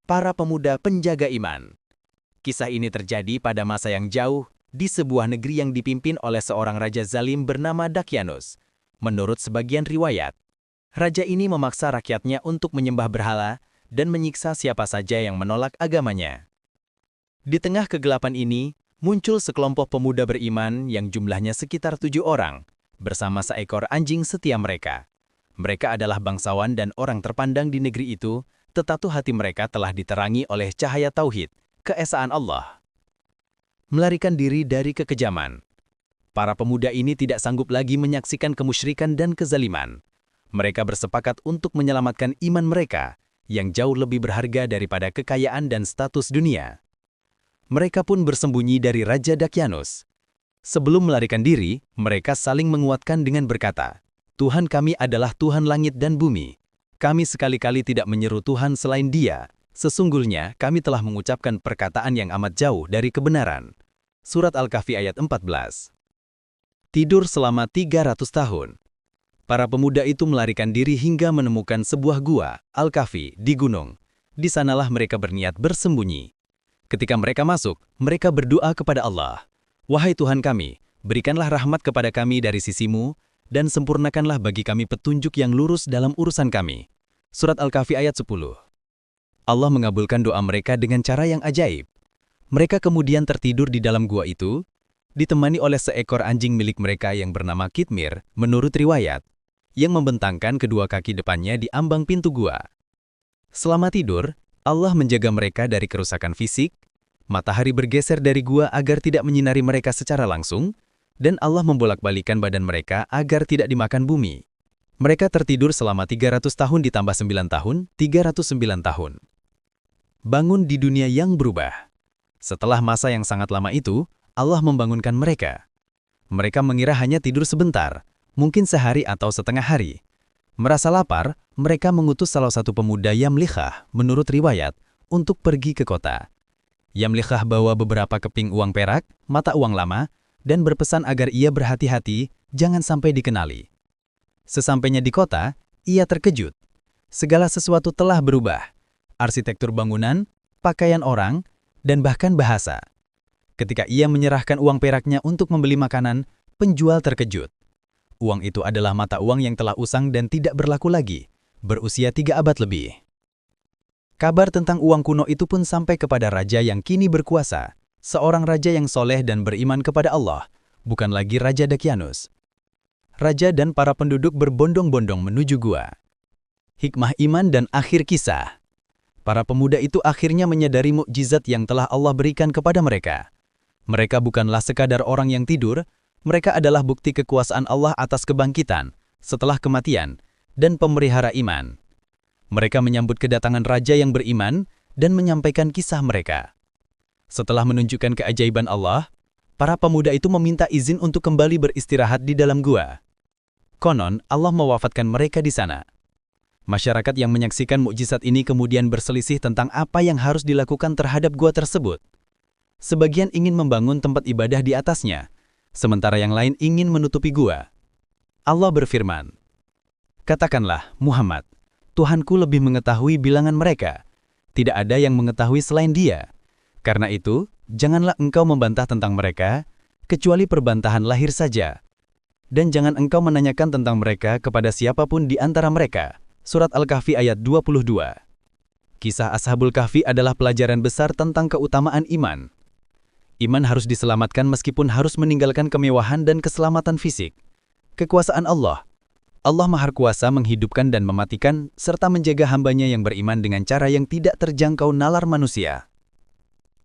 para pemuda penjaga iman. Kisah ini terjadi pada masa yang jauh, di sebuah negeri yang dipimpin oleh seorang raja zalim bernama Dakyanus. Menurut sebagian riwayat, raja ini memaksa rakyatnya untuk menyembah berhala dan menyiksa siapa saja yang menolak agamanya. Di tengah kegelapan ini, muncul sekelompok pemuda beriman yang jumlahnya sekitar 7 orang, bersama seekor anjing setia mereka. Mereka adalah bangsawan dan orang terpandang di negeri itu, tetapi hati mereka telah diterangi oleh cahaya tauhid, keesaan Allah. Melarikan diri dari kekejaman. Para pemuda ini tidak sanggup lagi menyaksikan kemusyrikan dan kezaliman. Mereka bersepakat untuk menyelamatkan iman mereka, yang jauh lebih berharga daripada kekayaan dan status dunia. Mereka pun bersembunyi dari Raja Dakyanus. Sebelum melarikan diri, mereka saling menguatkan dengan berkata, "Tuhan kami adalah Tuhan langit dan bumi. Kami sekali-kali tidak menyeru Tuhan selain Dia. Sesungguhnya kami telah mengucapkan perkataan yang amat jauh dari kebenaran." Surat Al-Kahfi ayat 14. Tidur selama 300 tahun. Para pemuda itu melarikan diri hingga menemukan sebuah gua, Al-Kahfi, di gunung. Di sanalah mereka berniat bersembunyi. Ketika mereka masuk, mereka berdoa kepada Allah. "Wahai Tuhan kami, berikanlah rahmat kepada kami dari sisi-Mu, dan sempurnakanlah bagi kami petunjuk yang lurus dalam urusan kami." Surat Al-Kahfi ayat 10. Allah mengabulkan doa mereka dengan cara yang ajaib. Mereka kemudian tertidur di dalam gua itu, ditemani oleh seekor anjing milik mereka yang bernama Kitmir, menurut riwayat, yang membentangkan kedua kaki depannya di ambang pintu gua. Selama tidur, Allah menjaga mereka dari kerusakan fisik, matahari bergeser dari gua agar tidak menyinari mereka secara langsung, dan Allah membolak-balikan badan mereka agar tidak dimakan bumi. Mereka tertidur selama 300 tahun ditambah 9 tahun, 309 tahun. Bangun di dunia yang berubah. Setelah masa yang sangat lama itu, Allah membangunkan mereka. Mereka mengira hanya tidur sebentar, mungkin sehari atau setengah hari. Merasa lapar, mereka mengutus salah satu pemuda Yamlikhah, menurut riwayat, untuk pergi ke kota. Yamlikhah bawa beberapa keping uang perak, mata uang lama, dan berpesan agar ia berhati-hati, jangan sampai dikenali. Sesampainya di kota, ia terkejut. Segala sesuatu telah berubah. Arsitektur bangunan, pakaian orang, dan bahkan bahasa. Ketika ia menyerahkan uang peraknya untuk membeli makanan, penjual terkejut. Uang itu adalah mata uang yang telah usang dan tidak berlaku lagi, berusia 3 abad lebih. Kabar tentang uang kuno itu pun sampai kepada raja yang kini berkuasa, seorang raja yang soleh dan beriman kepada Allah, bukan lagi Raja Dakyanus. Raja dan para penduduk berbondong-bondong menuju gua. Hikmah iman dan akhir kisah. Para pemuda itu akhirnya menyadari mukjizat yang telah Allah berikan kepada mereka. Mereka bukanlah sekadar orang yang tidur, mereka adalah bukti kekuasaan Allah atas kebangkitan, setelah kematian, dan pemelihara iman. Mereka menyambut kedatangan raja yang beriman dan menyampaikan kisah mereka. Setelah menunjukkan keajaiban Allah, para pemuda itu meminta izin untuk kembali beristirahat di dalam gua. Konon, Allah mewafatkan mereka di sana. Masyarakat yang menyaksikan mukjizat ini kemudian berselisih tentang apa yang harus dilakukan terhadap gua tersebut. Sebagian ingin membangun tempat ibadah di atasnya, sementara yang lain ingin menutupi gua. Allah berfirman, "Katakanlah, Muhammad, Tuhanku lebih mengetahui bilangan mereka. Tidak ada yang mengetahui selain Dia. Karena itu, janganlah engkau membantah tentang mereka, kecuali perbantahan lahir saja. Dan jangan engkau menanyakan tentang mereka kepada siapapun di antara mereka." Surat Al-Kahfi ayat 22. Kisah Ashabul Kahfi adalah pelajaran besar tentang keutamaan iman. Iman harus diselamatkan meskipun harus meninggalkan kemewahan dan keselamatan fisik. Kekuasaan Allah. Allah Maha Kuasa menghidupkan dan mematikan, serta menjaga hambanya yang beriman dengan cara yang tidak terjangkau nalar manusia.